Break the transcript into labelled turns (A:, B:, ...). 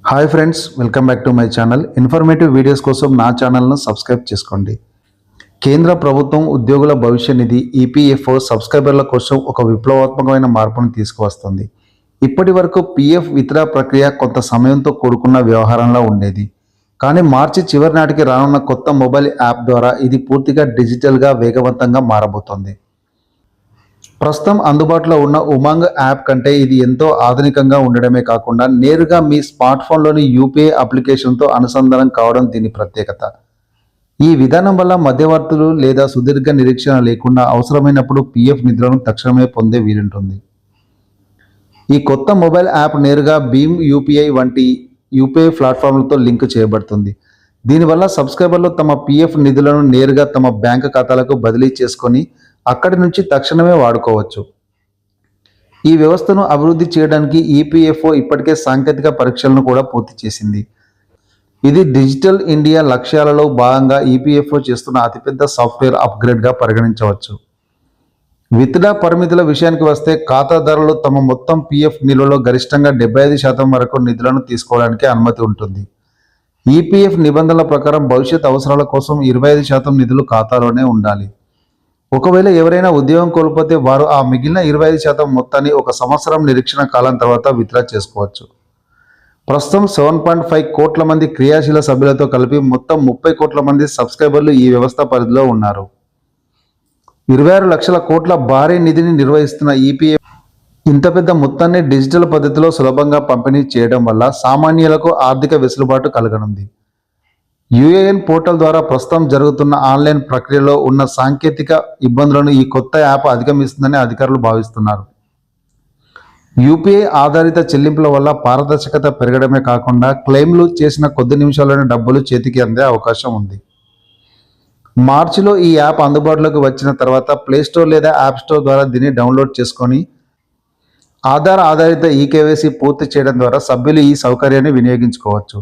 A: Hi friends, welcome back to my channel. Informative videos కోసం నా ఛానల్ను సబ్స్క్రైబ్ చేసుకోండి. కేంద్ర ప్రభుత్వం ఉద్యోగుల భవిష్య నిధి ఈపీఎఫ్ఓ సబ్స్క్రైబర్ల కోసం ఒక విప్లవాత్మకమైన మార్పును తీసుకువస్తుంది. ఇప్పటి వరకు పీఎఫ్ విత్డ్రా ప్రక్రియ కొంత సమయంతో కూడుకున్న వ్యవహారంలో ఉండేది. కానీ మార్చి చివరి నాటికి రానున్న కొత్త మొబైల్ యాప్ ద్వారా ఇది పూర్తిగా డిజిటల్గా వేగవంతంగా మారబోతోంది. ప్రస్తుతం అందుబాటులో ఉన్న ఉమంగ్ యాప్ కంటే ఇది ఎంతో ఆధునికంగా ఉండడమే కాకుండా నేరుగా మీ స్మార్ట్ ఫోన్లోని యూపీఐ అప్లికేషన్తో అనుసంధానం కావడం దీని ప్రత్యేకత. ఈ విధానం వల్ల మధ్యవర్తులు లేదా సుదీర్ఘ నిరీక్షణ లేకుండా అవసరమైనప్పుడు పీఎఫ్ నిధులను తక్షణమే పొందే వీలుంటుంది. ఈ కొత్త మొబైల్ యాప్ నేరుగా భీమ్ యూపీఐ వంటి యూపీఐ ప్లాట్ఫామ్లతో లింక్ చేయబడుతుంది. దీనివల్ల సబ్స్క్రైబర్లు తమ పీఎఫ్ నిధులను నేరుగా తమ బ్యాంకు ఖాతాలకు బదిలీ చేసుకొని అక్కడి నుంచి తక్షణమే వాడుకోవచ్చు. ఈ వ్యవస్థను అభివృద్ధి చేయడానికి ఈపీఎఫ్ఓ ఇప్పటికే సాంకేతిక పరీక్షలను కూడా పూర్తి చేసింది. ఇది డిజిటల్ ఇండియా లక్ష్యాలలో భాగంగా ఈపీఎఫ్ఓ చేస్తున్న అతిపెద్ద సాఫ్ట్వేర్ అప్గ్రేడ్గా పరిగణించవచ్చు. విత్డ్రా పరిమితుల విషయానికి వస్తే ఖాతాదారులు తమ మొత్తం పీఎఫ్ నిల్వలో గరిష్టంగా 75% వరకు నిధులను తీసుకోవడానికి అనుమతి ఉంటుంది. ఈపీఎఫ్ నిబంధనల ప్రకారం భవిష్యత్ అవసరాల కోసం 25% నిధులు ఖాతాలోనే ఉండాలి. ఒకవేళ ఎవరైనా ఉద్యోగం కోల్పోతే వారు ఆ మిగిలిన 25% మొత్తాన్ని 1 సంవత్సరం నిరీక్షణ కాలం తర్వాత విత్డ్రా చేసుకోవచ్చు. ప్రస్తుతం 7.5 కోట్ల మంది క్రియాశీల సభ్యులతో కలిపి మొత్తం 30 కోట్ల మంది సబ్స్క్రైబర్లు ఈ వ్యవస్థ పరిధిలో ఉన్నారు. 26 లక్షల కోట్ల భారీ నిధిని నిర్వహిస్తున్న ఈపీఎఫ్ ఇంత పెద్ద మొత్తాన్ని డిజిటల్ పద్ధతిలో సులభంగా పంపిణీ చేయడం వల్ల సామాన్యులకు ఆర్థిక వెసులుబాటు కలగనుంది. యూఏఎన్ పోర్టల్ ద్వారా ప్రస్తుతం జరుగుతున్న ఆన్లైన్ ప్రక్రియలో ఉన్న సాంకేతిక ఇబ్బందులను ఈ కొత్త యాప్ అధిగమిస్తుందని అధికారులు భావిస్తున్నారు. యూపీఐ ఆధారిత చెల్లింపుల వల్ల పారదర్శకత పెరగడమే కాకుండా క్లెయిమ్లు చేసిన కొద్ది నిమిషాల్లోనే డబ్బులు చేతికి అందే అవకాశం ఉంది. మార్చిలో ఈ యాప్ అందుబాటులోకి వచ్చిన తర్వాత ప్లేస్టోర్ లేదా యాప్ స్టోర్ ద్వారా దీన్ని డౌన్లోడ్ చేసుకొని ఆధార్ ఆధారిత ఈకేవైసీ పూర్తి చేయడం ద్వారా సభ్యులు ఈ సౌకర్యాన్ని వినియోగించుకోవచ్చు.